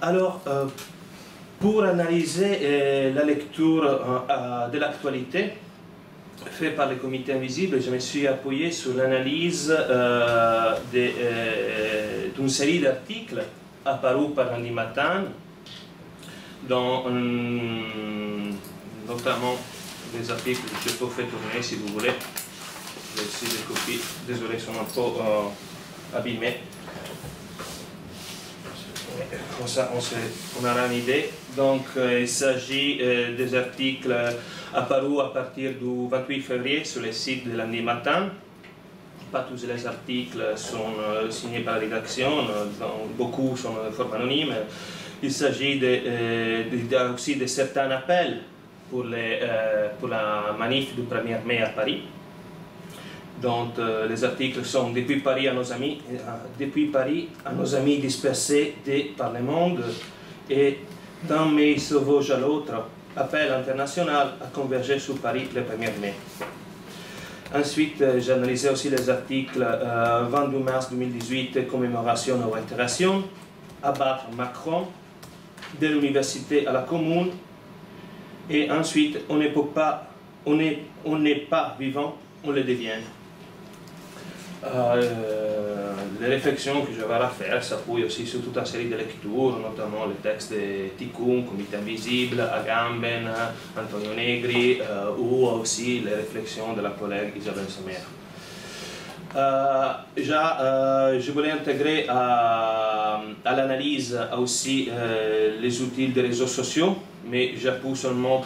Alors, pour analyser la lecture de l'actualité faite par le Comité Invisible, je me suis appuyé sur l'analyse d'une série d'articles apparus par Lundi Matin, dont notamment des articles que je peux faire tourner si vous voulez. J'ai ici des copies, désolé, sont un peu abîmées. Comme ça, on aura une idée. Donc, il s'agit des articles apparus à partir du 28 février sur le site de Lundi Matin. Pas tous les articles sont signés par la rédaction, beaucoup sont de forme anonyme. Il s'agit aussi de certains appels pour la manif du 1er mai à Paris. Donc, les articles sont depuis Paris à nos amis dispersés par le monde et d'un mai sauvage à l'autre, appel international à converger sur Paris le 1er mai. Ensuite, j'ai analysé aussi les articles 22 mars 2018, commémoration ou itération, abattre Macron, de l'université à la commune, et ensuite, on n'est pas vivant, on le devient. Les réflexions que je vais faire s'appuient aussi sur toute une série de lectures, notamment les textes de Tikkun, Comité Invisible, Agamben, Antonio Negri, ou aussi les réflexions de la collègue Isabelle Semer. Je voulais intégrer à l'analyse aussi les outils des réseaux sociaux, mais j'ai pu seulement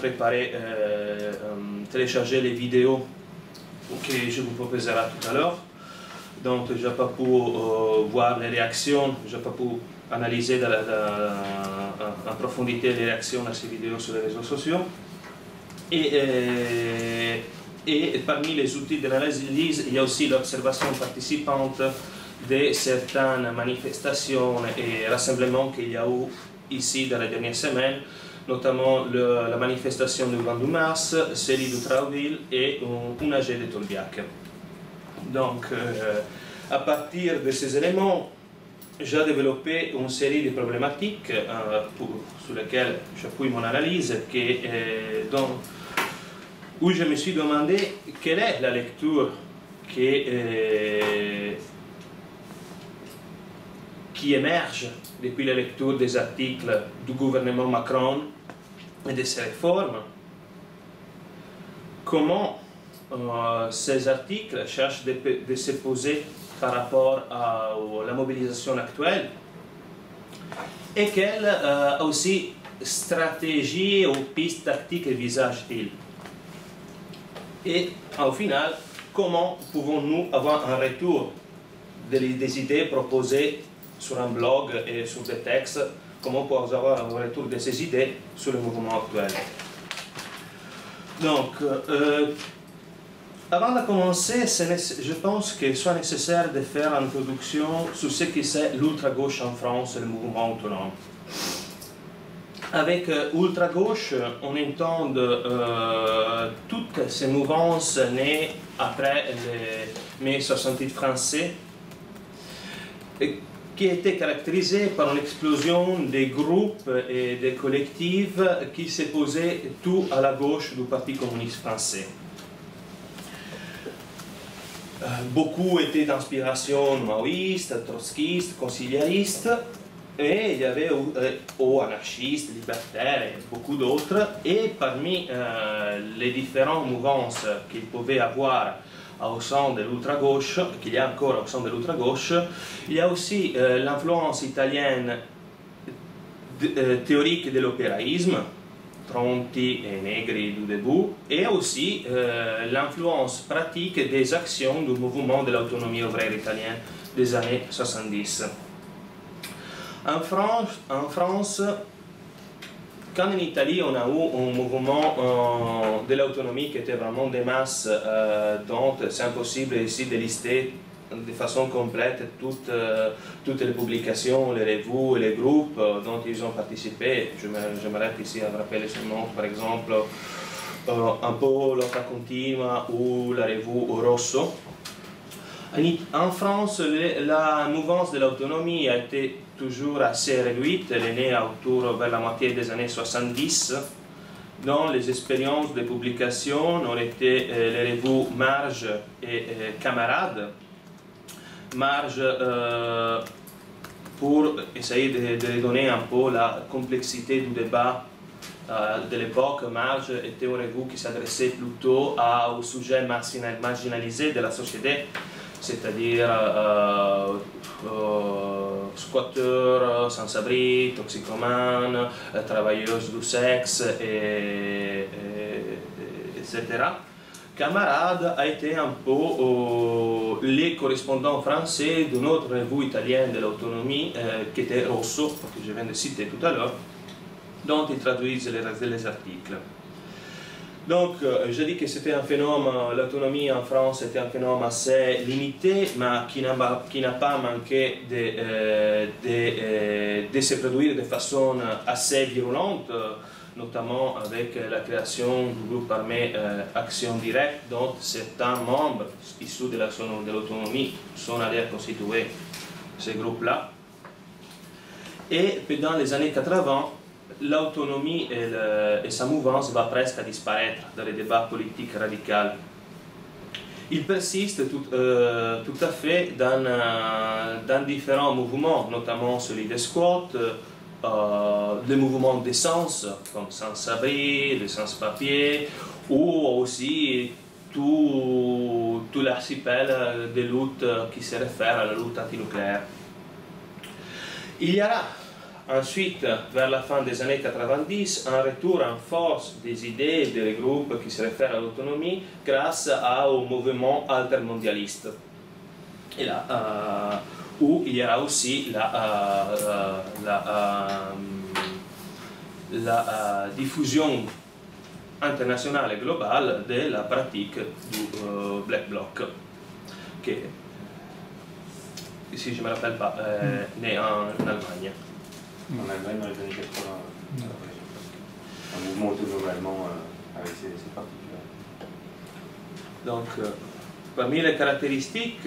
télécharger les vidéos que je vous proposerai tout à l'heure. Donc, je n'ai pas pu voir les réactions, je n'ai pas pu analyser en profondité les réactions à ces vidéos sur les réseaux sociaux. Et parmi les outils de l'analyse, il y a aussi l'observation participante de certaines manifestations et rassemblements qu'il y a eu ici dans les dernières semaines, notamment la manifestation du 22 mars, celle du Trauville et une AG de Tolbiac. Donc, à partir de ces éléments, j'ai développé une série de problématiques sur lesquelles j'appuie mon analyse, où je me suis demandé quelle est la lecture qui émerge depuis la lecture des articles du gouvernement Macron et de ses réformes. Comment ces articles cherchent de se poser par rapport à la mobilisation actuelle et quelle aussi stratégie ou pistes tactiques envisagent-ils. Et au final, comment pouvons-nous avoir un retour des idées proposées sur un blog et sur des textes, comment pouvons-nous avoir un retour de ces idées sur le mouvement actuel. Donc, avant de commencer, je pense qu'il soit nécessaire de faire une introduction sur ce que c'est l'ultra-gauche en France et le mouvement autonome. Avec ultra-gauche, on entend toutes ces mouvances nées après le mai 68 français, qui étaient caractérisées par une explosion des groupes et des collectifs qui se posaient tout à la gauche du Parti communiste français. Beaucoup étaient d'inspiration maoïste, trotskiste, conciliariste, et il y avait anarchistes, libertaires et beaucoup d'autres. Et parmi les différentes mouvances qu'il pouvait avoir au sein de l'ultra-gauche, qu'il y a encore au sein de l'ultra-gauche, il y a aussi l'influence italienne théorique de l'opéraïsme, Tronti et Negri du début, et aussi l'influence pratique des actions du mouvement de l'autonomie ouvrière italienne des années 70. En France, quand en Italie on a eu un mouvement de l'autonomie qui était vraiment des masses, dont c'est impossible ici de lister de façon complète toutes les publications, les revues et les groupes dont ils ont participé. Je m'arrête ici à rappeler seulement, par exemple, un peu Lotta Continua ou la revue Rosso. En France, la mouvance de l'autonomie a été toujours assez réduite. Elle est née autour vers la moitié des années 70. Dont les expériences de publication ont été les revues Marge et Camarades. Marge, pour essayer de donner un peu la complexité du débat de l'époque, Marge était une revue qui s'adressait plutôt aux sujets marginalisés de la société, c'est-à-dire squatteurs, sans-abri, toxicomanes, travailleuses du sexe, etc. Camarade a été un peu les correspondants français d'une autre revue italienne de l'autonomie qui était Rosso, que je viens de citer tout à l'heure, dont ils traduisent les articles. Donc, je dis que c'était un phénomène, l'autonomie en France était un phénomène assez limité, mais qui n'a pas manqué de se produire de façon assez virulente, notamment avec la création du groupe armé Action Directe, dont certains membres issus de l'autonomie sont allés constituer ce groupe-là. Et pendant les années 80, l'autonomie et sa mouvance va presque à disparaître dans les débats politiques radicaux. Il persiste tout à fait dans différents mouvements, notamment celui des squats, les mouvements des sens, comme sans-abri, les sans-papiers, ou aussi tout l'archipel de luttes qui se réfère à la lutte antinucléaire. Il y aura ensuite, vers la fin des années 90, un retour en force des idées et des groupes qui se réfèrent à l'autonomie grâce au mouvement altermondialiste. Et là, où il y aura aussi la diffusion internationale et globale de la pratique du Black Bloc, qui, si je ne me rappelle pas, né en Allemagne. En Allemagne dans les années 80, un mouvement autonome allemand avec ces parties-là. Donc, parmi les caractéristiques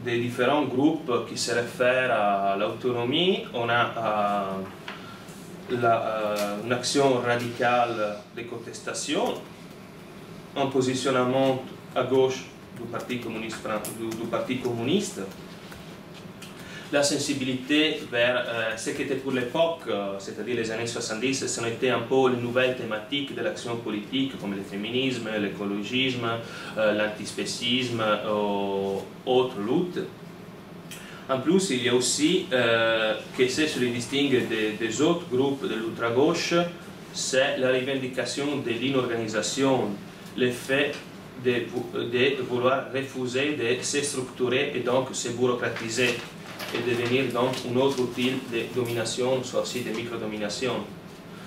des différents groupes qui se réfèrent à l'autonomie, on a une action radicale de contestation, un positionnement à gauche du Parti communiste, la sensibilité vers ce qui était pour l'époque, c'est-à-dire les années 70, ce sont été un peu les nouvelles thématiques de l'action politique comme le féminisme, l'écologisme, l'antispécisme, autres luttes. En plus, il y a aussi, que c'est ce qui distingue des autres groupes de l'ultra-gauche, c'est la revendication de l'inorganisation, le fait de vouloir refuser de se structurer et donc se bureaucratiser et devenir donc un autre outil de domination, soit aussi de microdomination.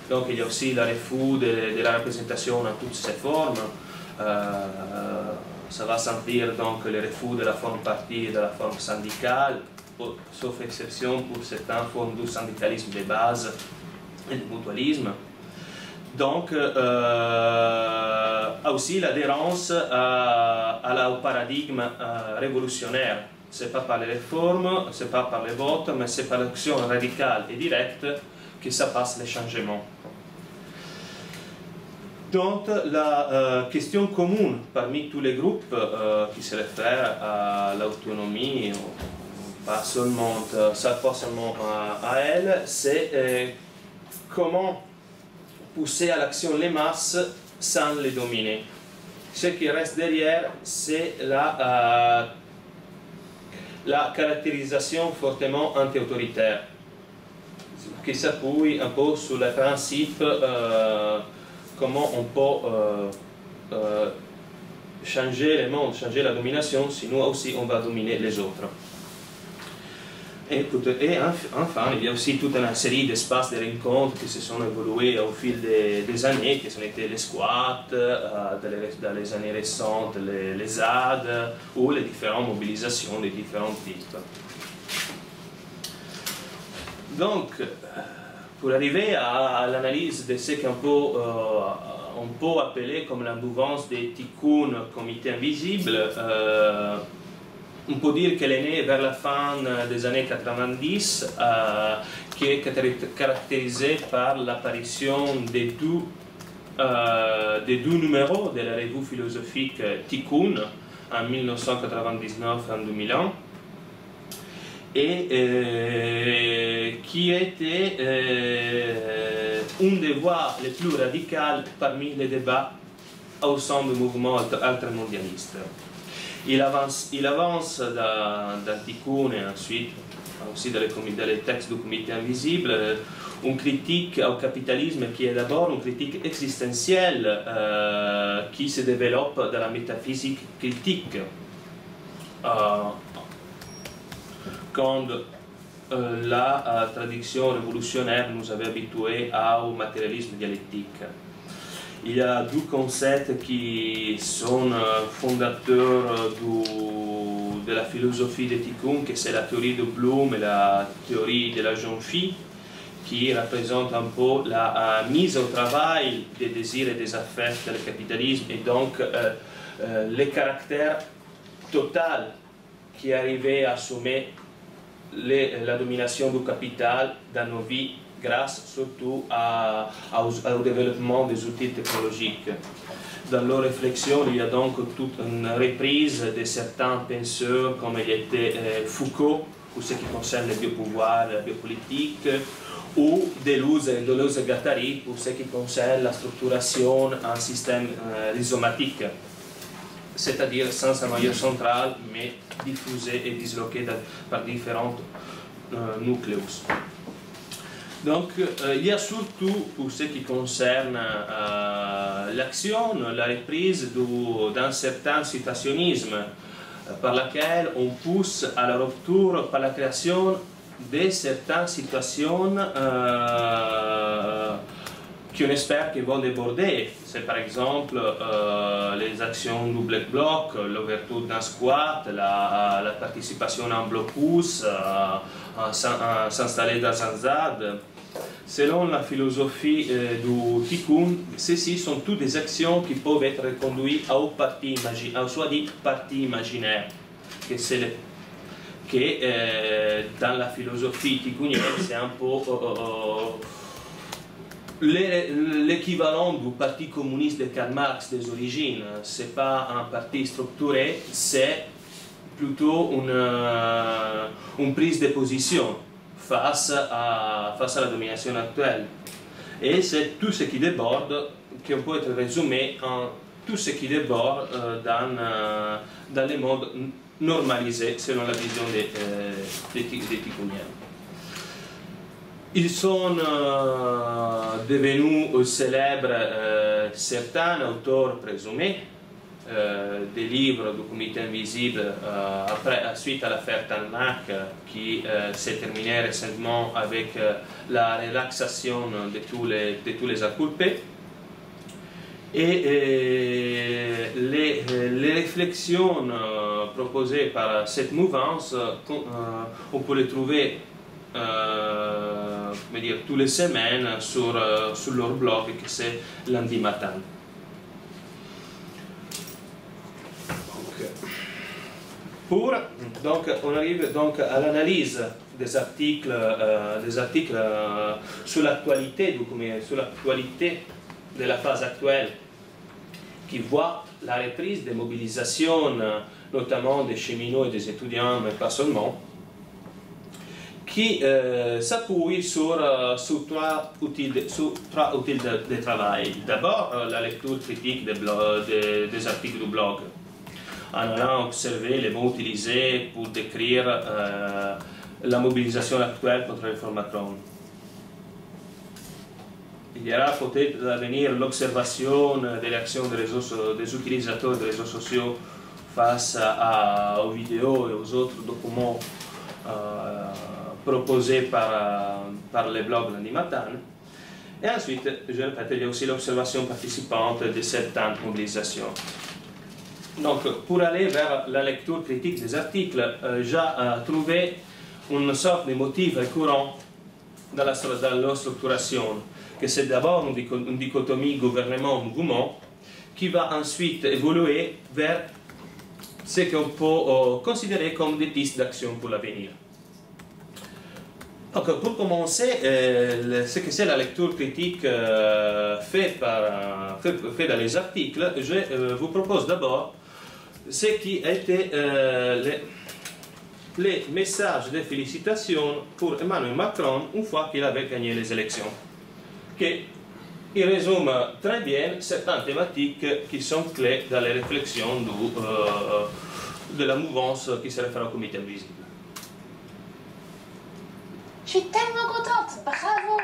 Donc il y a aussi le refus de la représentation en toutes ses formes. Ça va sentir donc le refus de la forme parti et de la forme syndicale, sauf exception pour certaines formes du syndicalisme de base et du mutualisme. Donc, aussi l'adhérence au paradigme révolutionnaire. Ce n'est pas par les réformes, ce n'est pas par les votes, mais c'est par l'action radicale et directe que ça passe les changements. Donc, la question commune parmi tous les groupes qui se réfèrent à l'autonomie, pas seulement à elle, c'est comment pousser à l'action les masses sans les dominer. Ce qui reste derrière, c'est la caractérisation fortement anti-autoritaire, qui s'appuie un peu sur le principe comment on peut changer le monde, changer la domination, sinon aussi on va dominer les autres. Et enfin, il y a aussi toute une série d'espaces de rencontres qui se sont évolués au fil des années, qui sont été les squats, dans les années récentes, les ZAD, ou les différentes mobilisations de différents types. Donc, pour arriver à l'analyse de ce qu'un peu on peut appeler comme la mouvance des Tikkun Comité Invisible. On peut dire qu'elle est née vers la fin des années 90, qui est caractérisée par l'apparition des deux numéros de la revue philosophique Tikkun en 1999 et en 2001, et qui était une des voies les plus radicales parmi les débats au sein du mouvement altermondialiste. Il avance dans Tikkun et ensuite aussi dans les textes du Comité Invisible une critique au capitalisme qui est d'abord une critique existentielle qui se développe dans la métaphysique critique. Quand la tradition révolutionnaire nous avait habitués au matérialisme dialectique. Il y a deux concepts qui sont fondateurs de la philosophie de Tikkun, que c'est la théorie de Bloom et la théorie de la jeune fille, qui représentent un peu la mise au travail des désirs et des affaires dans le capitalisme, et donc le caractère total qui arrivait à assumer la domination du capital dans nos vies, grâce surtout au développement des outils technologiques. Dans leurs réflexions, il y a donc toute une reprise de certains penseurs comme il était Foucault, pour ce qui concerne le biopouvoir, la biopolitique, ou Deleuze et Guattari pour ce qui concerne la structuration en système rhizomatique, c'est-à-dire sans un noyau central, mais diffusé et disloqué par différents nucléus. Donc, il y a surtout, pour ce qui concerne l'action, la reprise d'un certain situationnisme par laquelle on pousse à la rupture par la création de certaines situations qu'on espère qu'ils vont déborder. C'est par exemple les actions du Black Bloc, l'ouverture d'un squat, la participation en blocus, s'installer dans un ZAD. Selon la philosophie du Tikkun, ceci sont toutes des actions qui peuvent être reconduites au soi-dit parti imaginaire, dans la philosophie tikkunienne, c'est un peu l'équivalent du parti communiste de Karl Marx des origines. Ce n'est pas un parti structuré, c'est plutôt une prise de position face à la domination actuelle. Et c'est tout ce qui déborde, qui peut être résumé en tout ce qui déborde dans le monde normalisé selon la vision des Tikkuniens. Ils sont devenus célèbres certains auteurs présumés des livres du Comité Invisible suite à l'affaire Tarnac qui s'est terminée récemment avec la relaxation de tous les inculpés. Et les réflexions proposées par cette mouvance, on peut les trouver toutes les semaines sur leur blog, que c'est lundi matin. Donc, on arrive donc à l'analyse des articles sur l'actualité de la phase actuelle, qui voit la reprise des mobilisations, notamment des cheminots et des étudiants, mais pas seulement, qui s'appuie sur trois outils de travail. D'abord, la lecture critique des articles du blog, en allant observer les mots utilisés pour décrire la mobilisation actuelle contre le réforme Macron. Il y aura peut-être à venir l'observation des réactions des utilisateurs des réseaux sociaux face aux vidéos et aux autres documents proposés par les blogs lundi matin. Et ensuite, je répète, il y a aussi l'observation participante de certaines mobilisations. Donc, pour aller vers la lecture critique des articles, j'ai trouvé une sorte de motif récurrent dans leur structuration, que c'est d'abord une dichotomie gouvernement-mouvement qui va ensuite évoluer vers ce qu'on peut considérer comme des pistes d'action pour l'avenir. Donc, pour commencer, ce que c'est la lecture critique faite dans les articles, je vous propose d'abord ce qui a été les messages de félicitations pour Emmanuel Macron une fois qu'il avait gagné les élections, qui résume très bien certaines thématiques qui sont clés dans les réflexions de la mouvance qui se réfère au comité invisible. Je suis tellement contente, bravo!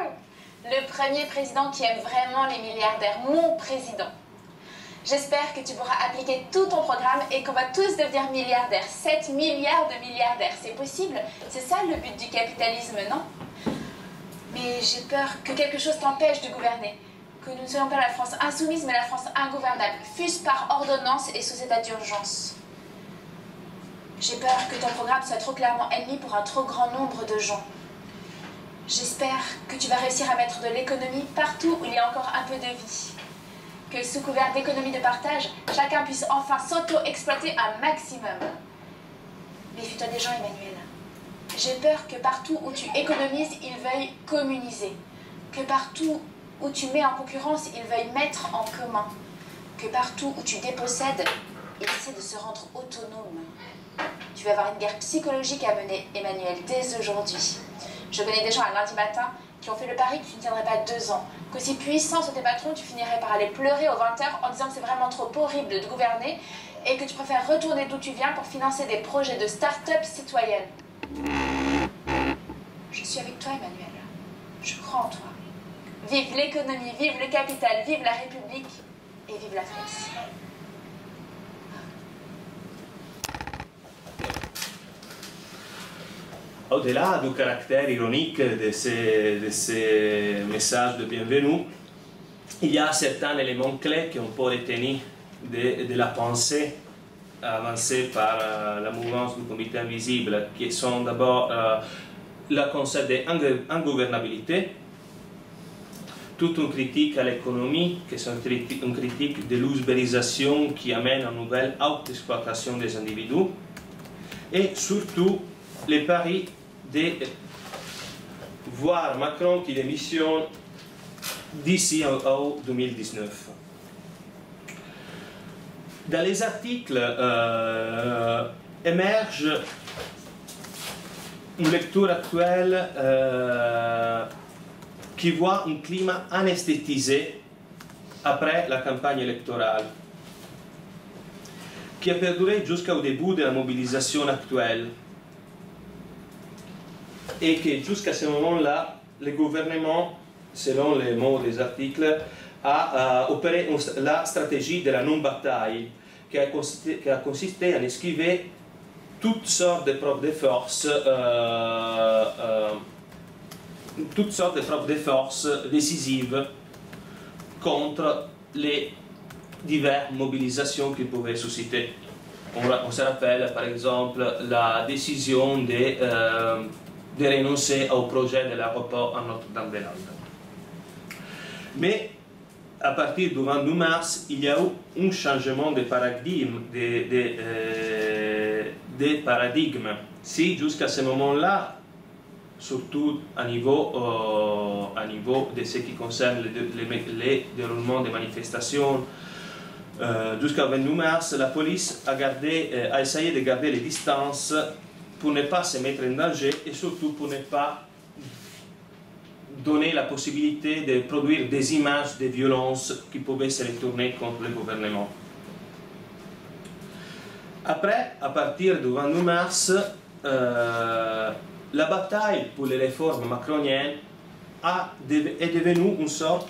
Le premier président qui aime vraiment les milliardaires, mon président. J'espère que tu pourras appliquer tout ton programme et qu'on va tous devenir milliardaires. 7 milliards de milliardaires, c'est possible? C'est ça le but du capitalisme, non? Mais j'ai peur que quelque chose t'empêche de gouverner. Que nous ne soyons pas la France insoumise, mais la France ingouvernable, fût-ce par ordonnance et sous état d'urgence. J'ai peur que ton programme soit trop clairement ennemi pour un trop grand nombre de gens. J'espère que tu vas réussir à mettre de l'économie partout où il y a encore un peu de vie. Que sous couvert d'économie de partage, chacun puisse enfin s'auto-exploiter un maximum. Méfie-toi des gens, Emmanuel. J'ai peur que partout où tu économises, ils veuillent communiser. Que partout où tu mets en concurrence, ils veuillent mettre en commun. Que partout où tu dépossèdes, ils essaient de se rendre autonomes. Tu vas avoir une guerre psychologique à mener, Emmanuel, dès aujourd'hui. Je connais des gens un lundi matin qui ont fait le pari que tu ne tiendrais pas 2 ans, qu'aussi puissant sont tes patrons, tu finirais par aller pleurer aux 20h en disant que c'est vraiment trop horrible de gouverner et que tu préfères retourner d'où tu viens pour financer des projets de start-up citoyennes. Je suis avec toi, Emmanuel. Je crois en toi. Vive l'économie, vive le capital, vive la République et vive la France. Au-delà du caractère ironique de ces messages de bienvenue, il y a certains éléments clés qu'on peut retenir de la pensée avancée par la mouvance du comité invisible, qui sont d'abord le concept d'ingouvernabilité, toute une critique à l'économie, qui est une critique de l'ubérisation qui amène à une nouvelle auto-exploitation des individus, et surtout les paris de voir Macron qui démissionne d'ici au 2019. Dans les articles émerge une lecture actuelle qui voit un climat anesthétisé après la campagne électorale, qui a perduré jusqu'au début de la mobilisation actuelle, et que jusqu'à ce moment-là, le gouvernement, selon les mots des articles, a opéré la stratégie de la non-bataille, qui a consisté à esquiver toutes sortes de preuves de force, décisives contre les diverses mobilisations qu'ils pouvaient susciter. On se rappelle par exemple la décision de renoncer au projet de l'aéroport à Notre-Dame-des-Landes. Mais à partir du 22 mars, il y a eu un changement de paradigme. Si jusqu'à ce moment-là, surtout à niveau de ce qui concerne les déroulements des manifestations, jusqu'au 22 mars, la police a essayé de garder les distances pour ne pas se mettre en danger et surtout pour ne pas donner la possibilité de produire des images de violence qui pouvaient se retourner contre le gouvernement. Après, à partir du 22 mars, la bataille pour les réformes macroniennes est devenue une sorte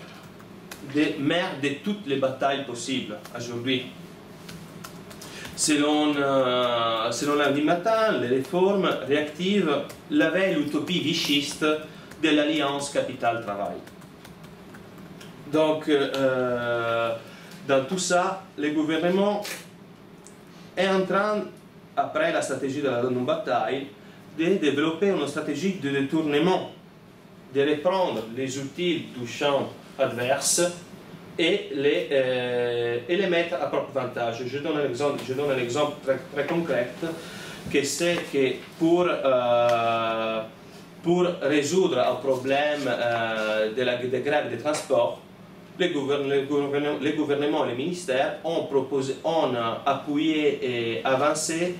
de mère de toutes les batailles possibles aujourd'hui. Selon lundi matin, les réformes réactives l'avaient l'utopie vichiste de l'alliance capital-travail. Donc, dans tout ça, le gouvernement est en train, après la stratégie de la non-bataille, de développer une stratégie de détournement de reprendre les outils du champ adverse et les mettre à propre avantage. Je donne un exemple très concret, que c'est que pour résoudre un problème de grève des transports, les gouvernements et les ministères ont appuyé et avancé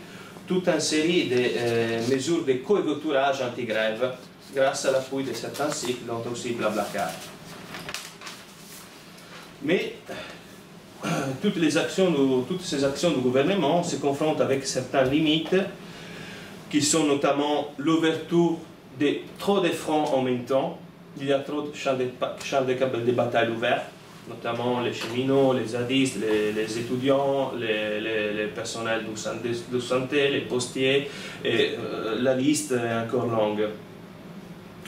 toute une série de mesures de covoiturage anti-grève grâce à l'appui de certains sites, dont aussi Blablacar. Mais toutes ces actions du gouvernement se confrontent avec certaines limites qui sont notamment l'ouverture de trop de fronts en même temps. Il y a trop de champs de bataille ouverts, notamment les cheminots, les zadistes, les étudiants, les personnels de santé, les postiers, et la liste est encore longue.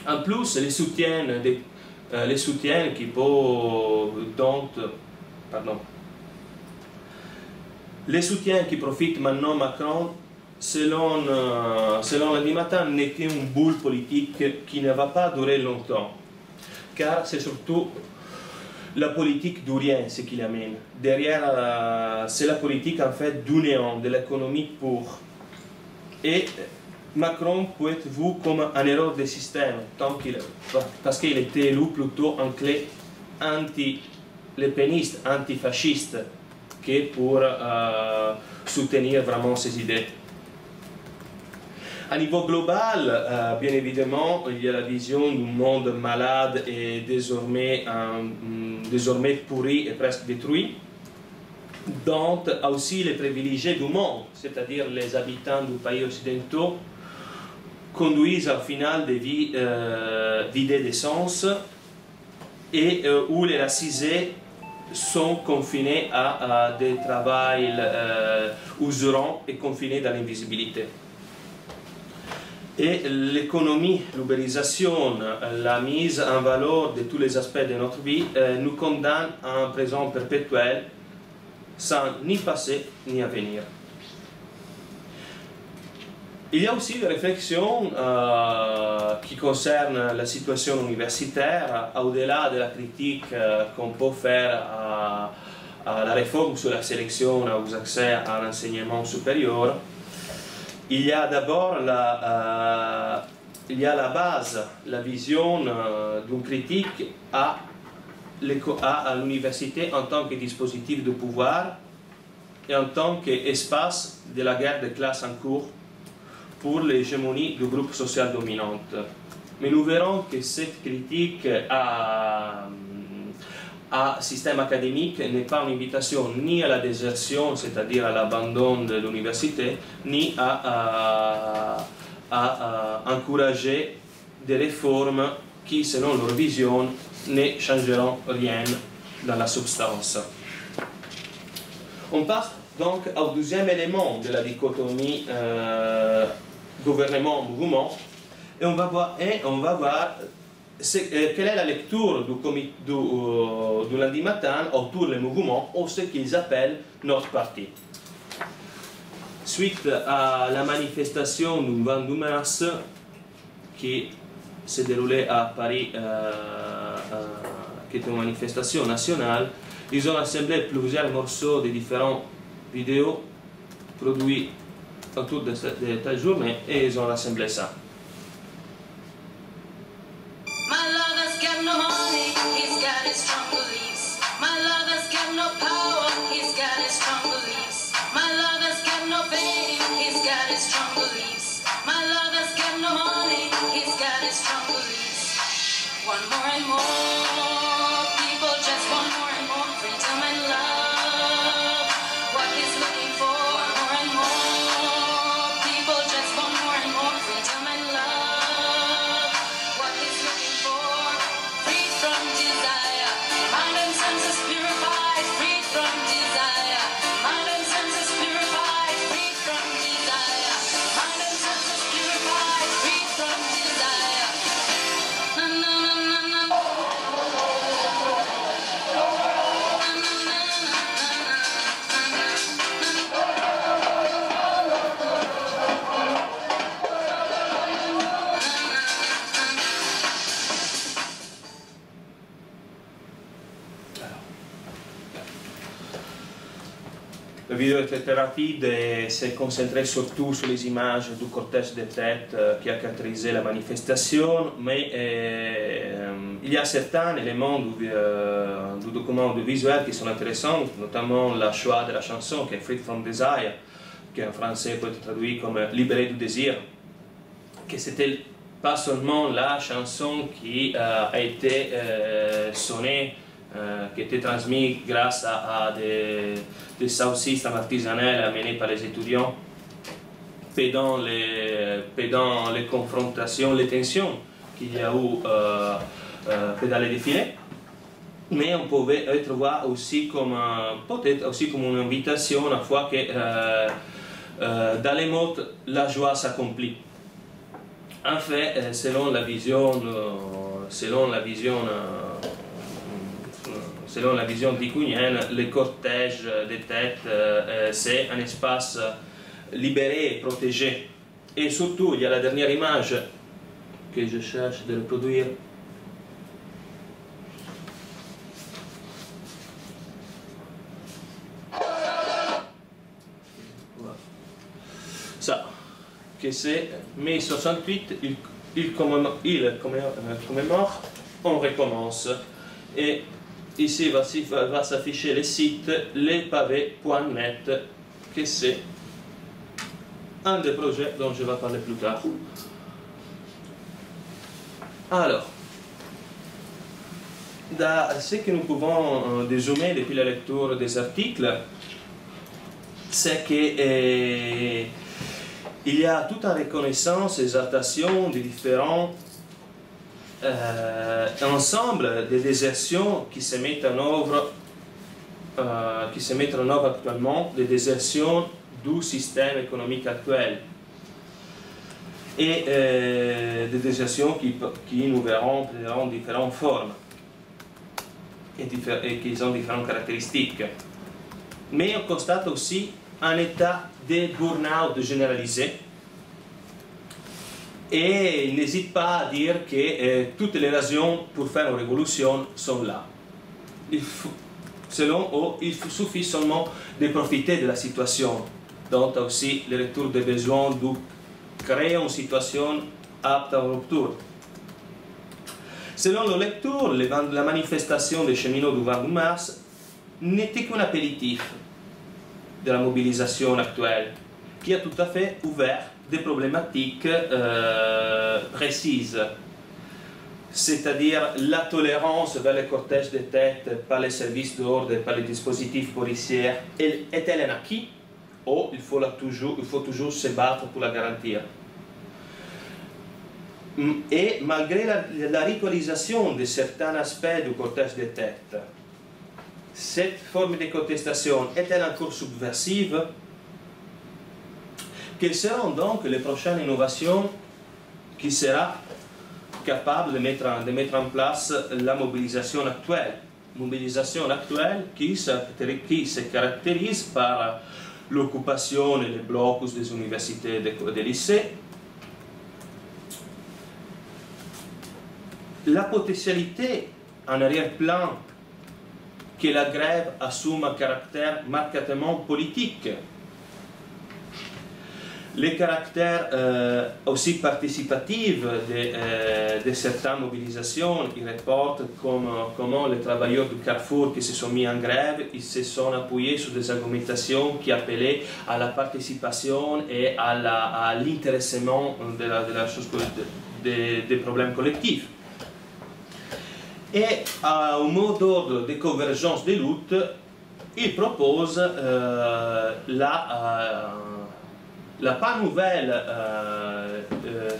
En plus, les soutiens qui profitent maintenant Macron, selon lundi matin, n'est qu'une boule politique qui ne va pas durer longtemps, car c'est surtout la politique du rien ce qui l'amène. Derrière, c'est la politique en fait du néant, de l'économie pure. Et Macron peut être vu comme un erreur de système, parce qu'il était élu plutôt en clé anti-lépéniste, antifasciste, que pour soutenir vraiment ses idées. À niveau global, bien évidemment, il y a la vision d'un monde malade et désormais pourri et presque détruit, dont aussi les privilégiés du monde, c'est-à-dire les habitants du pays occidentaux, conduisent au final des vies vidées de sens et où les racisés sont confinés à des travails usurants et confinés dans l'invisibilité. Et l'économie, l'ubérisation, la mise en valeur de tous les aspects de notre vie nous condamne à un présent perpétuel sans ni passé ni avenir. Il y a aussi des réflexions qui concernent la situation universitaire, au-delà de la critique qu'on peut faire à la réforme sur la sélection aux accès à l'enseignement supérieur. Il y a d'abord la base, la vision d'une critique à l'université en tant que dispositif de pouvoir et en tant qu'espace de la guerre des classes en cours pour l'hégémonie du groupe social dominant. Mais nous verrons que cette critique à système académique n'est pas une invitation ni à la désertion, c'est-à-dire à l'abandon de l'université, ni à encourager des réformes qui, selon leur vision, ne changeront rien dans la substance. On passe donc au deuxième élément de la dichotomie gouvernement-mouvement, et on va voir quelle est la lecture du lundi matin autour des mouvements ou ce qu'ils appellent notre parti. Suite à la manifestation du 22 mars qui s'est déroulée à Paris, qui était une manifestation nationale, ils ont assemblé plusieurs morceaux de différentes vidéos produits autour de cette journée et ils ont rassemblé ça. vidéo était très rapide et s'est concentrée surtout sur les images du cortège de tête qui a caractérisé la manifestation, mais il y a certains éléments du document audiovisuel qui sont intéressants, notamment le choix de la chanson qui est Free from Desire, qui en français peut être traduit comme Libéré du désir, que c'était pas seulement la chanson qui a été sonnée, qui était transmise grâce à des saucisses artisanales amenées par les étudiants pendant les confrontations, les tensions qu'il y a eu pendant les défilés. Mais on pouvait être voir aussi comme peut-être aussi comme une invitation à fois que dans les mots la joie s'accomplit. En fait, selon la vision vicunienne, le cortège des têtes, c'est un espace libéré et protégé. Et surtout, il y a la dernière image que je cherche de reproduire. Ça, que c'est mai 68, il commémore, on recommence. Et ici va s'afficher le site lespavé.net, que c'est un des projets dont je vais parler plus tard. Alors, ce que nous pouvons dézoomer depuis la lecture des articles, c'est que il y a toute une reconnaissance, exaltation des différents ensembles de désertions qui se mettent en œuvre, actuellement, des désertions du système économique actuel et des désertions qui nous verront différentes formes et qui ont différentes caractéristiques. Mais on constate aussi un état de burn-out généralisé. Et il n'hésite pas à dire que toutes les raisons pour faire une révolution sont là. Selon eux, il suffit seulement de profiter de la situation, dont aussi le retour des besoins de créer une situation apte à une rupture. Selon leur lecture, la manifestation des cheminots du 20 mars n'était qu'un apéritif de la mobilisation actuelle, qui a tout à fait ouvert des problématiques précises, c'est-à-dire la tolérance vers le cortège de tête par les services d'ordre et par les dispositifs policiers est-elle un acquis ou il faut toujours se battre pour la garantir? Et malgré la ritualisation de certains aspects du cortège de tête, cette forme de contestation est-elle encore subversive? Quelles seront donc les prochaines innovations qui seront capables de mettre en place la mobilisation actuelle? Mobilisation actuelle qui se caractérise par l'occupation et les blocus des universités et des lycées, la potentialité en arrière-plan que la grève assume un caractère marquément politique, le caractère aussi participatif de certaines mobilisations. Il reporte comment les travailleurs du Carrefour qui se sont mis en grève, ils se sont appuyés sur des argumentations qui appelaient à la participation et à l'intéressement des problèmes collectifs. Et au mot d'ordre de convergence des luttes, il propose la pas nouvelle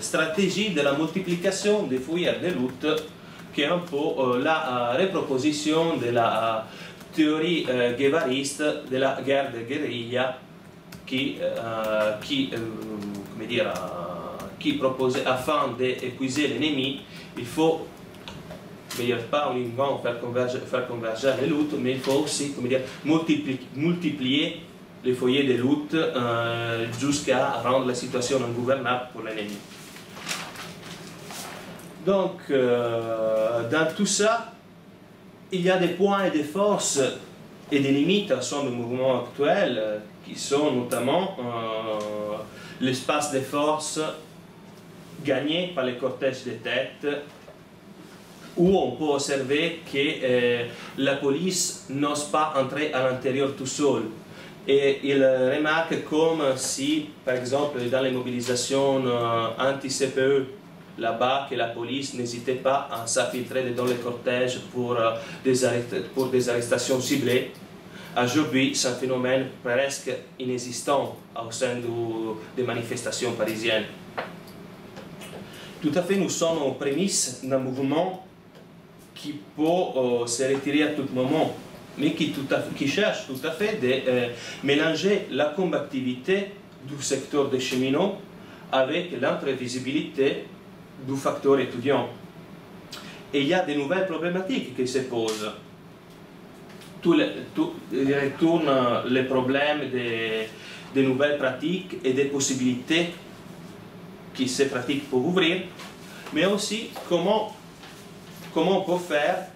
stratégie de la multiplication des foyers de lutte, qui est un peu la reproposition de la théorie guévariste de la guerre de guérilla qui proposait, afin d'épuiser l'ennemi, il faut pas uniquement faire converger les luttes, mais il faut aussi multiplier les foyers de lutte jusqu'à rendre la situation ingouvernable pour l'ennemi. Donc, dans tout ça, il y a des points et des forces et des limitations du mouvement actuel, qui sont notamment l'espace de force gagné par les cortèges de tête, où on peut observer que la police n'ose pas entrer à l'intérieur tout seul. Et il remarque comme si, par exemple, dans les mobilisations anti-CPE, là-bas, que la police n'hésitait pas à s'infiltrer dans les cortèges pour des arrestations ciblées. Aujourd'hui, c'est un phénomène presque inexistant au sein des manifestations parisiennes. Tout à fait, nous sommes aux prémices d'un mouvement qui peut se retirer à tout moment, mais qui cherche tout à fait de mélanger la combativité du secteur des cheminots avec l'imprévisibilité du facteur étudiant. Et il y a de nouvelles problématiques qui se posent. Il retourne les problèmes des nouvelles pratiques et des possibilités qui ces pratiques peuvent ouvrir, mais aussi comment on peut faire,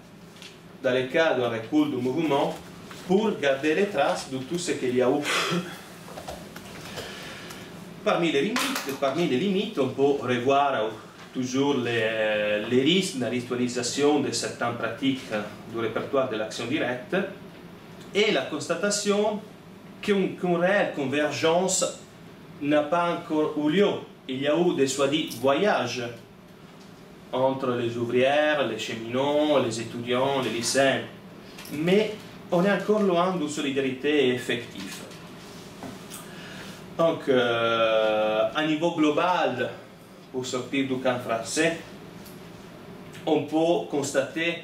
dans le cas d'un recul du mouvement, pour garder les traces de tout ce qu'il y a eu. Parmi les limites, on peut revoir toujours les risques de ritualisation de certaines pratiques du répertoire de l'action directe et la constatation qu'une réelle convergence n'a pas encore eu lieu. Il y a eu des soi-disant voyages entre les ouvrières, les cheminots, les étudiants, les lycéens, mais on est encore loin d'une solidarité effective. Donc, à niveau global, pour sortir du camp français, on peut constater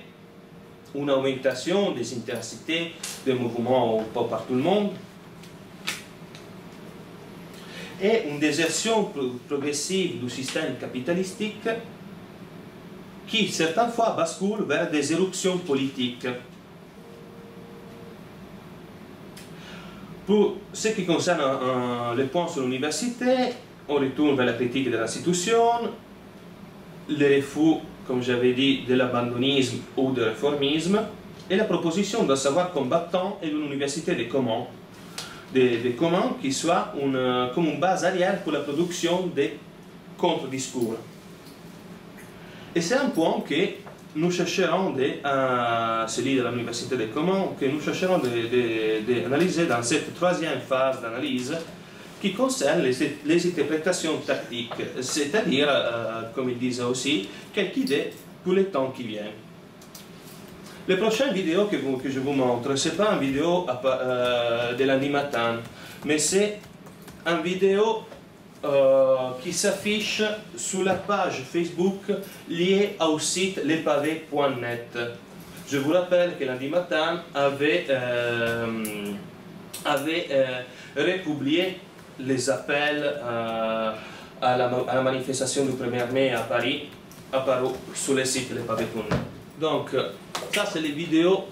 une augmentation des intensités des mouvements par tout le monde et une désertion progressive du système capitalistique qui, certaines fois, bascule vers des éruptions politiques. Pour ce qui concerne les points sur l'université, on retourne vers la critique de l'institution, les refus, comme j'avais dit, de l'abandonnisme ou du réformisme, et la proposition d'un savoir combattant et d'une université des communs. Des communs qui soient comme une base arrière pour la production des contre-discours. Et c'est un point que nous chercherons, celui de l'université des communs, que nous chercherons d'analyser dans cette troisième phase d'analyse qui concerne les interprétations tactiques, c'est-à-dire, comme il disait aussi, quelques idées pour les temps qui viennent. Les prochaines vidéos que je vous montre, ce n'est pas une vidéo de lundi matin, mais c'est une vidéo qui s'affiche sur la page Facebook liée au site lespavé.net. Je vous rappelle que lundi matin avait republié les appels à la manifestation du 1er mai à Paris, apparu sur le site lespavé.net. Donc, ça c'est les vidéos,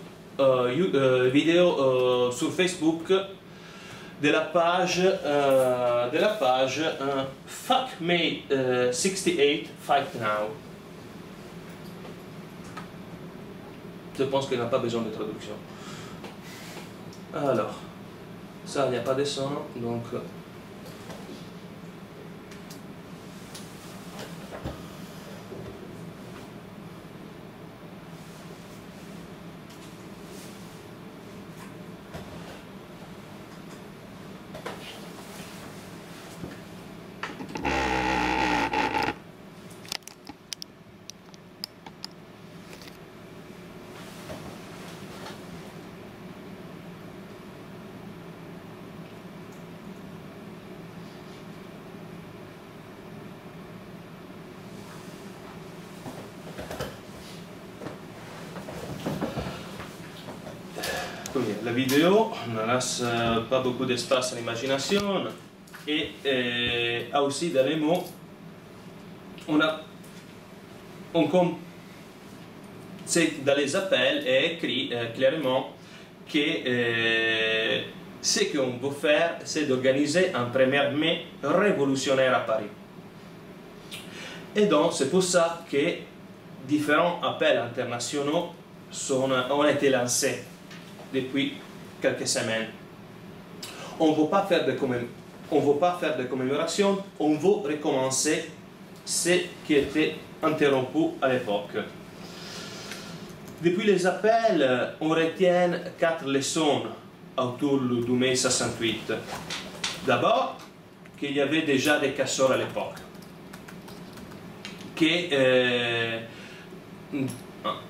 sur Facebook de la page Fuck May 68 Fight Now. Je pense qu'il n'a pas besoin de traduction. Alors, ça il n'y a pas de son, donc. La vidéo ne laisse pas beaucoup d'espace à l'imagination et a aussi dans les mots, dans les appels est écrit clairement que ce qu'on veut faire, c'est d'organiser un 1er mai révolutionnaire à Paris. Et donc c'est pour ça que différents appels internationaux ont été lancés depuis quelques semaines. On ne veut pas faire de commémoration, on veut recommencer ce qui était interrompu à l'époque. Depuis les appels, on retient 4 leçons autour du mai 68. D'abord, qu'il y avait déjà des casseurs à l'époque.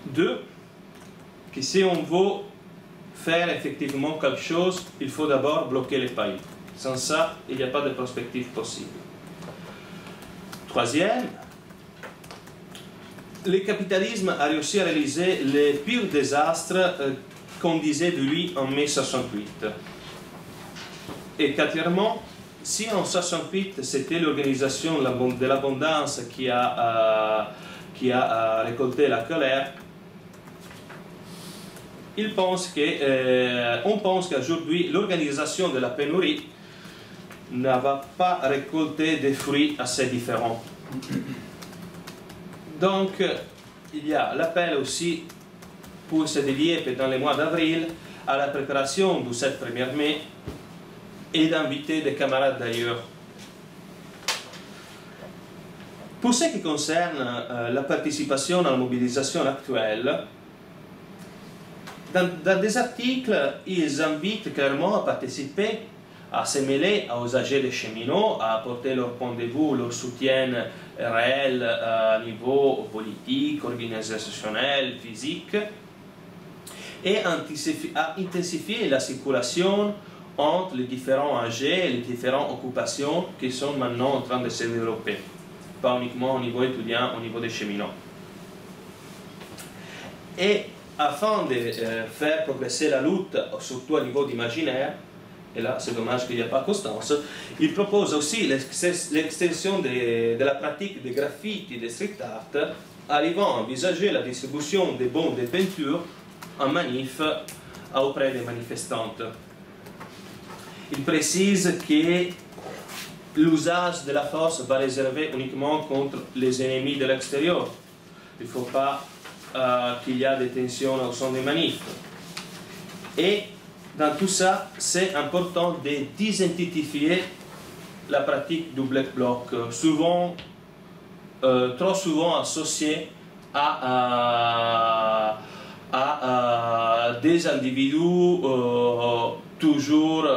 Deux, que si on veut faire effectivement quelque chose, il faut d'abord bloquer le pays. Sans ça, il n'y a pas de perspective possible. Troisième, le capitalisme a réussi à réaliser les pires désastres qu'on disait de lui en mai 68. Et quatrièmement, si en 68 c'était l'organisation de l'abondance qui a récolté la colère, on pense qu'aujourd'hui l'organisation de la pénurie ne va pas récolter des fruits assez différents. Donc, il y a l'appel aussi pour se dédier dans les mois d'avril à la préparation du 7 1er mai et d'inviter des camarades d'ailleurs. Pour ce qui concerne la participation à la mobilisation actuelle, dans des articles, ils invitent clairement à participer, à se mêler aux âgés des cheminots, à apporter leur point de vue, leur soutien réel à niveau politique, organisationnel, physique, et à intensifier la circulation entre les différents âgés et les différentes occupations qui sont maintenant en train de se développer, pas uniquement au niveau étudiant, au niveau des cheminots. Et afin de faire progresser la lutte, surtout au niveau d'imaginaire, et là c'est dommage qu'il n'y a pas Constance, il propose aussi l'extension de la pratique des graffitis et des street art, arrivant à envisager la distribution des bons de peinture en manif auprès des manifestantes. Il précise que l'usage de la force va réserver uniquement contre les ennemis de l'extérieur. Il ne faut pas qu'il y ait des tensions au sein des manifs. Et dans tout ça, c'est important de désidentifier la pratique du Black Bloc, trop souvent associée à des individus toujours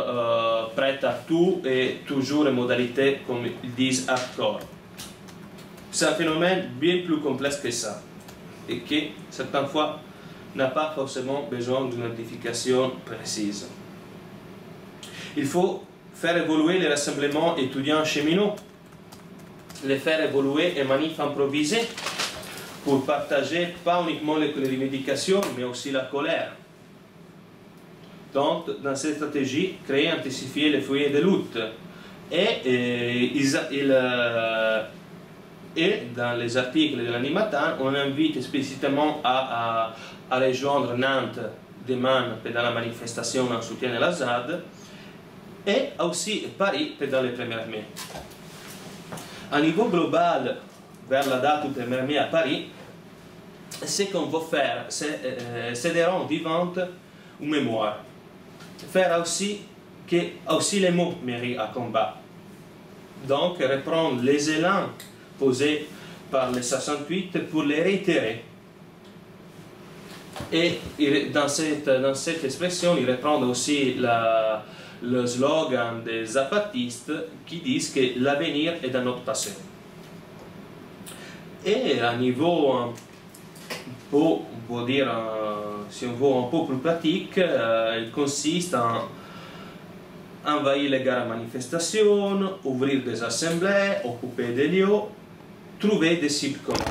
prêts à tout et toujours en modalité, comme ils disent, hardcore. C'est un phénomène bien plus complexe que ça et qui, certaines fois, n'a pas forcément besoin d'une identification précise. Il faut faire évoluer les rassemblements étudiants cheminots, les faire évoluer en manifs improvisés pour partager pas uniquement les revendications, mais aussi la colère. Donc, dans cette stratégie, créer et intensifier les foyers de lutte. Et dans les articles de l'Annie Matin, on invite explicitement à rejoindre Nantes demain pendant la manifestation en soutien à la ZAD et aussi Paris pendant le 1er mai. À niveau global, vers la date du 1er mai à Paris, ce qu'on veut faire, c'est de rendre vivante une mémoire. Faire aussi que aussi les mots méritent à combat. Donc, reprendre les élans posés par les 68 pour les réitérer. Et dans cette expression, il reprend aussi le slogan des zapatistes qui disent que l'avenir est dans notre passé. Et à niveau, on peut dire, si on veut un peu plus pratique, il consiste en envahir les gares à manifestation, ouvrir des assemblées, occuper des lieux, trouver des cibles communes.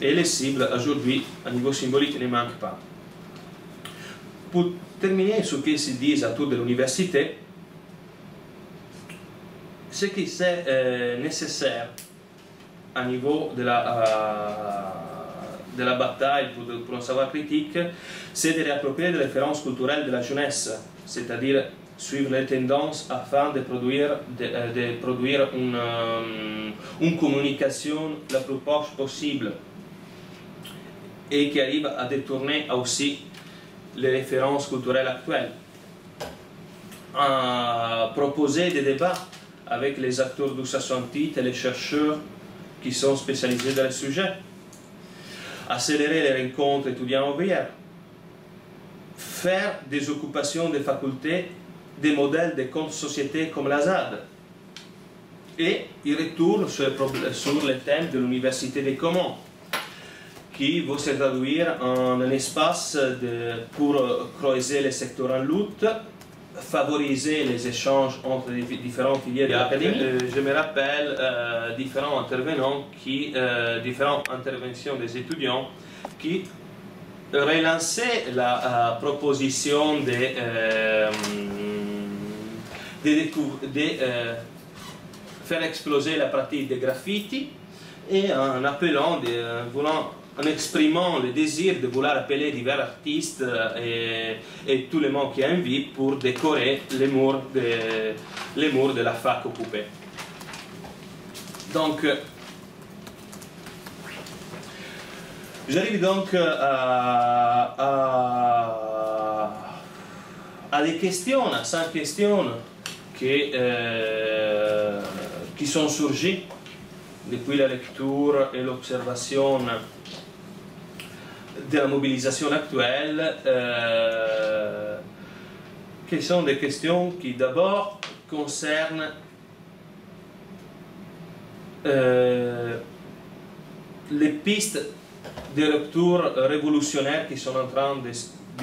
Et les cibles, aujourd'hui, à niveau symbolique, ne manquent pas. Pour terminer ce qui se dit autour de l'université, ce qui est nécessaire à niveau de la bataille pour un savoir critique, c'est de réapproprier des références culturelles de la jeunesse, c'est-à-dire suivre les tendances afin de produire une communication la plus proche possible et qui arrive à détourner aussi les références culturelles actuelles, proposer des débats avec les acteurs du 68 et les chercheurs qui sont spécialisés dans le sujet, accélérer les rencontres étudiants-ouvrières, faire des occupations des facultés des modèles de contre-société comme la ZAD, et il retourne sur le thème de l'Université des Communs, qui va se traduire en un espace pour creuser les secteurs en lutte, favoriser les échanges entre les différentes filières de l'académie. Je me rappelle différents intervenants, différentes interventions des étudiants qui relançaient la proposition de faire exploser la pratique des graffitis et en appelant, en exprimant le désir de vouloir appeler divers artistes et tout le monde qui a envie pour décorer les murs de la fac occupée. Donc, j'arrive donc à des questions, à 5 questions qui sont surgies depuis la lecture et l'observation de la mobilisation actuelle, qui sont des questions qui d'abord concernent les pistes de rupture révolutionnaires qui sont en train de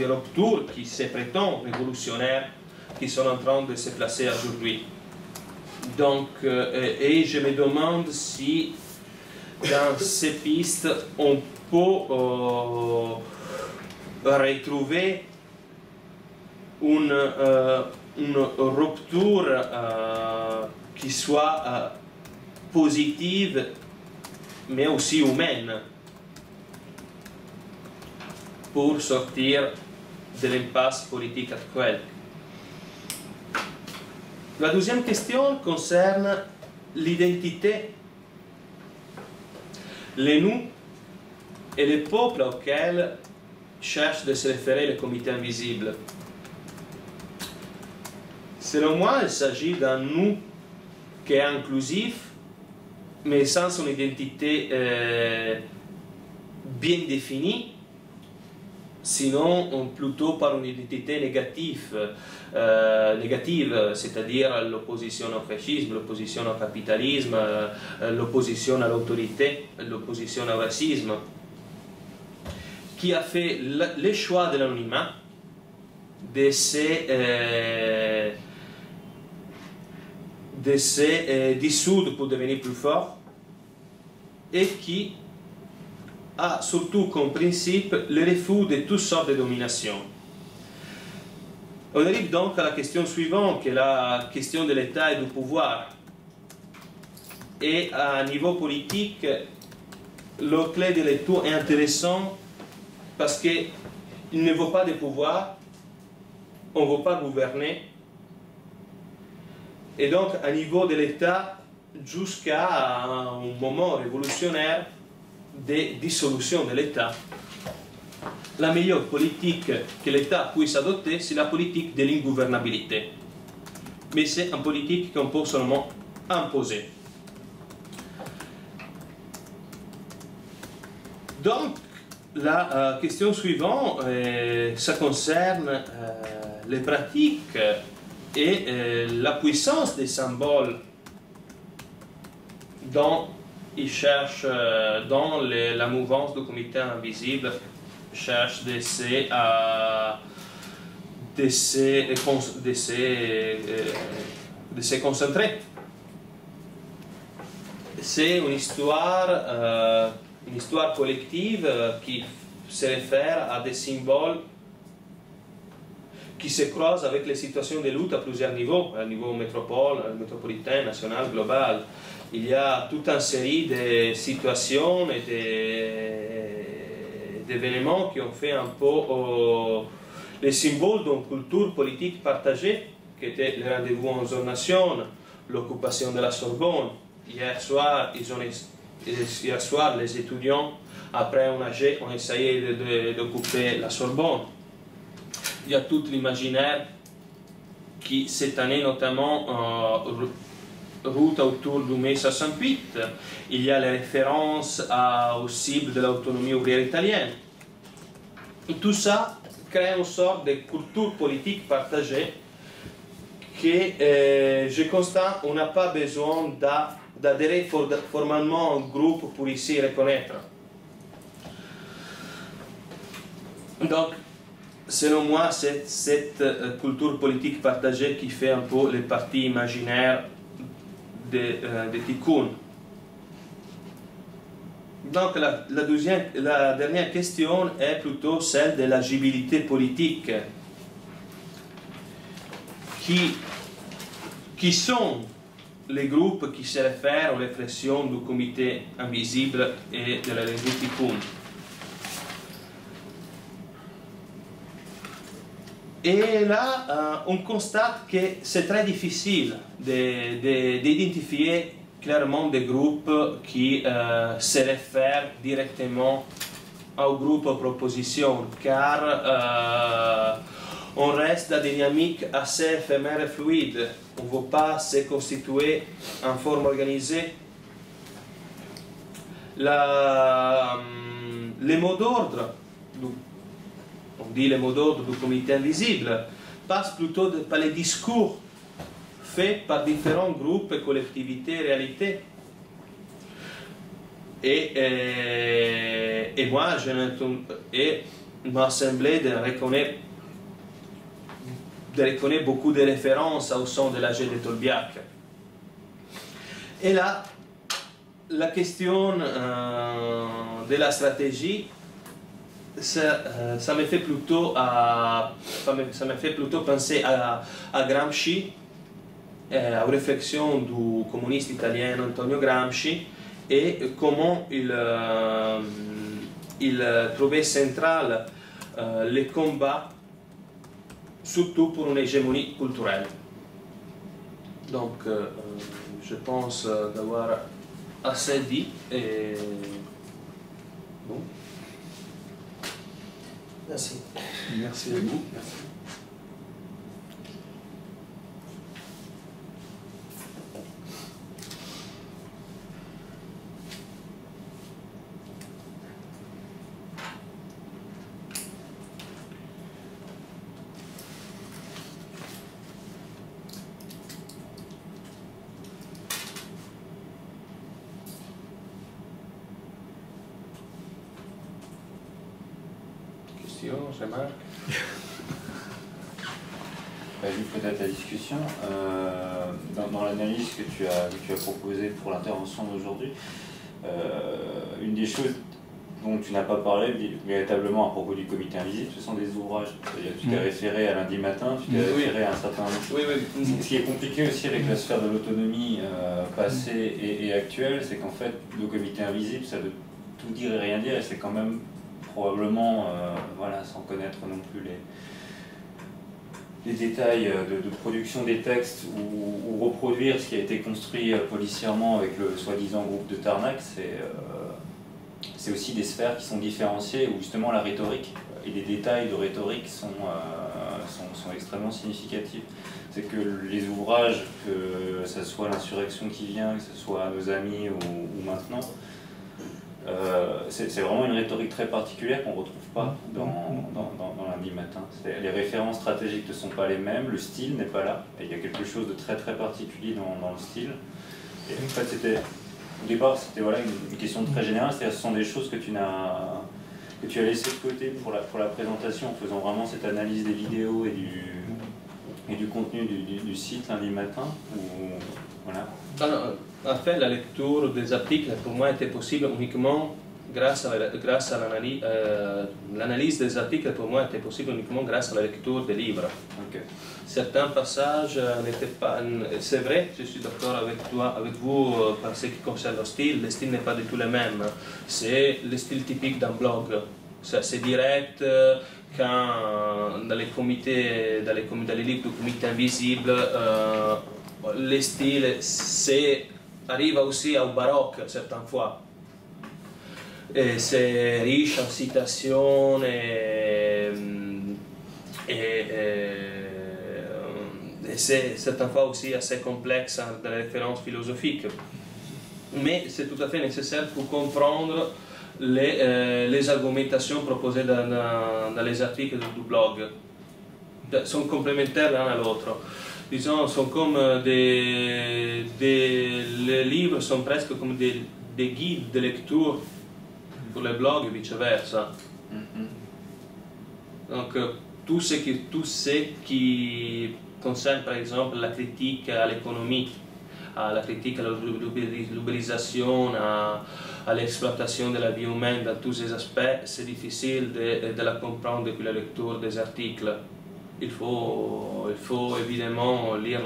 ruptures qui se prétendent révolutionnaires, qui sont en train de se placer aujourd'hui. Donc, et je me demande si dans ces pistes on peut retrouver une rupture qui soit positive mais aussi humaine pour sortir de l'impasse politique actuelle. La deuxième question concerne l'identité, les nous et les peuples auxquels cherche de se référer le comité invisible. Selon moi, il s'agit d'un nous qui est inclusif, mais sans une identité bien définie, sinon plutôt par une identité négative, c'est-à-dire l'opposition au fascisme, l'opposition au capitalisme, l'opposition à l'autorité, l'opposition au racisme, qui a fait le choix de l'anonymat, de se dissoudre pour devenir plus fort, et qui a surtout comme principe le refus de toutes sortes de dominations. On arrive donc à la question suivante, qui est la question de l'État et du pouvoir. Et à niveau politique, le clé de lecture est intéressant parce qu'il ne veut pas de pouvoir, on ne veut pas gouverner. Et donc, à niveau de l'État, jusqu'à un moment révolutionnaire de dissolution de l'État, la meilleure politique que l'État puisse adopter, c'est la politique de l'ingouvernabilité. Mais c'est une politique qu'on peut seulement imposer. Donc, la question suivante, ça concerne les pratiques et la puissance des symboles dont ils cherchent, dans la mouvance du comité invisible cherche de se concentrer. C'est une histoire collective qui se réfère à des symboles qui se croisent avec les situations de lutte à plusieurs niveaux, à niveau métropolitain, national, global. Il y a toute une série de situations et d'événements qui ont fait un peu les symboles d'une culture politique partagée, qui était le rendez-vous en zone nation, l'occupation de la Sorbonne. Hier soir, les étudiants, après un AG, ont essayé d'occuper la Sorbonne. il y a tout l'imaginaire qui, cette année notamment, route autour du mai 68. Il y a les références aux cibles de l'autonomie ouvrière italienne. Tout ça crée une sorte de culture politique partagée que je constate qu'on n'a pas besoin d'adhérer formellement à un groupe pour ici reconnaître. Donc, selon moi, c'est cette culture politique partagée qui fait un peu les parties imaginaires de Tikkun. Donc la dernière question est plutôt celle de l'agibilité politique. Qui sont les groupes qui se réfèrent aux réflexions du comité invisible et de la revue Tikkun? Et là, on constate que c'est très difficile d'identifier clairement des groupes qui se réfèrent directement au groupe proposition, car on reste dans des dynamiques assez éphémères et fluides. On ne veut pas se constituer en forme organisée. Les mots d'ordre, on dit les mots d'ordre du comité invisible, passent plutôt par les discours faits par différents groupes, collectivités, réalités. Et moi, il m'a semblé de reconnaître beaucoup de références au son de l'AG de Tolbiac. Et là, la question de la stratégie, ça me fait plutôt penser à Gramsci, aux réflexions du communiste italien Antonio Gramsci, et comment il trouvait central les combats, surtout pour une hégémonie culturelle. Donc, je pense d'avoir assez dit. Et bon. Merci. Merci à vous. Merci. Remarques? Juste peut-être la discussion. Dans l'analyse que tu as proposée pour l'intervention d'aujourd'hui, une des choses dont tu n'as pas parlé véritablement à propos du comité invisible, ce sont des ouvrages. Tu t'es référé à lundi matin, tu t'es référé à un certain nombre de choses. Oui. Ce qui est compliqué aussi avec la sphère de l'autonomie passée et actuelle, c'est qu'en fait, le comité invisible, ça veut tout dire et rien dire, et c'est quand même probablement, voilà, sans connaître non plus les détails de production des textes ou reproduire ce qui a été construit policièrement avec le soi-disant groupe de Tarnac, c'est aussi des sphères qui sont différenciées où justement la rhétorique et les détails de rhétorique sont extrêmement significatifs. C'est que les ouvrages, que ce soit l'insurrection qui vient, que ce soit nos amis ou maintenant, c'est vraiment une rhétorique très particulière qu'on ne retrouve pas dans lundi matin. Les références stratégiques ne sont pas les mêmes, le style n'est pas là, et il y a quelque chose de très très particulier dans le style. Et en fait, au départ, c'était voilà, une question très générale, c'est-à-dire ce sont des choses que tu as laissées de côté pour la présentation, en faisant vraiment cette analyse des vidéos et du contenu du site lundi matin. Voilà. En fait, la lecture des articles pour moi était possible uniquement grâce à l'analyse des articles. Pour moi était possible uniquement grâce à la lecture des livres. Okay. Certains passages n'étaient pas. C'est vrai, je suis d'accord avec vous par ce qui concerne le style n'est pas du tout le même. C'est le style typique d'un blog. C'est direct. Quand dans les livres du comité invisible, le style arrive aussi au baroque certaines fois. C'est riche en citations et Et c'est certaines fois aussi assez complexe dans les références philosophiques. Mais c'est tout à fait nécessaire pour comprendre les argumentations proposées dans les articles du blog. Ils sont complémentaires l'un à l'autre. Disons, sont comme les livres sont presque comme des guides de lecture pour les blogs et vice-versa. Donc, tout ce qui concerne par exemple la critique à l'économie, à la critique à l'ubérisation, à l'exploitation de la vie humaine dans tous ces aspects, c'est difficile de la comprendre depuis la lecture des articles. Il faut évidemment lire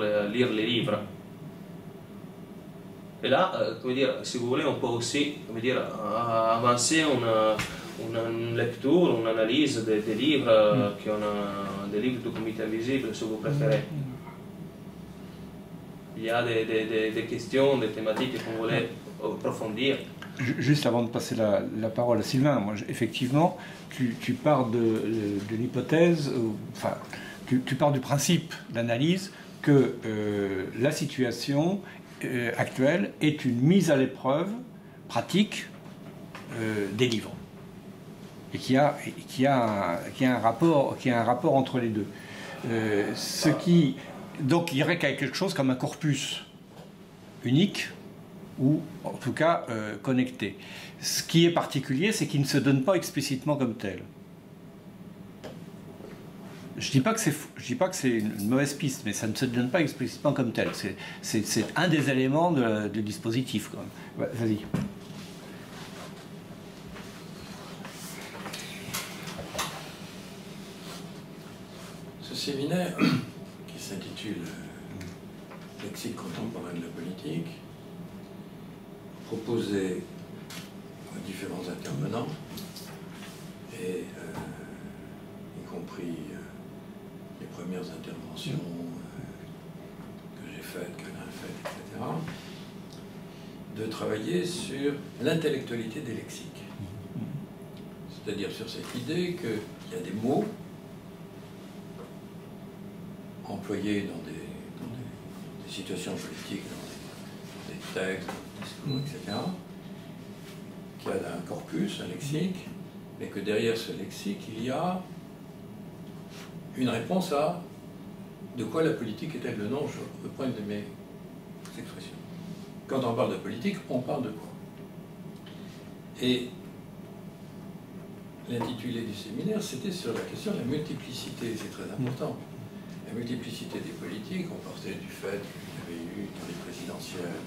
les livres. Et là, si vous voulez, on peut aussi avancer une lecture, une analyse des livres, des livres du Comité Invisible, si vous préférez. Il y a des questions, des thématiques qu'on voulait approfondir. Juste avant de passer la parole à Sylvain, effectivement, tu pars de l'hypothèse, enfin, tu pars du principe d'analyse que la situation actuelle est une mise à l'épreuve pratique des livres. Et qu'il y a un rapport entre les deux. Donc il y aurait quelque chose comme un corpus unique, ou en tout cas connecté. Ce qui est particulier, c'est qu'il ne se donne pas explicitement comme tel. Je ne dis pas que c'est une mauvaise piste, mais ça ne se donne pas explicitement comme tel. C'est un des éléments du dispositif. Ouais, vas-y. Ce séminaire, qui s'intitule Lexique contemporain de la politique, proposait aux différents intervenants, et y compris les premières interventions que j'ai faites, que l'un a faites, etc., de travailler sur l'intellectualité des lexiques. C'est-à-dire sur cette idée qu'il y a des mots employés dans des situations politiques, dans des textes, dans des discours, etc., qu'il y a un corpus, un lexique, mais que derrière ce lexique, il y a une réponse à de quoi la politique est-elle le nom. Je reprends une de mes expressions. Quand on parle de politique, on parle de quoi? Et l'intitulé du séminaire, c'était sur la question de la multiplicité, c'est très important. La multiplicité des politiques, on partait du fait qu'il y avait eu dans les présidentielles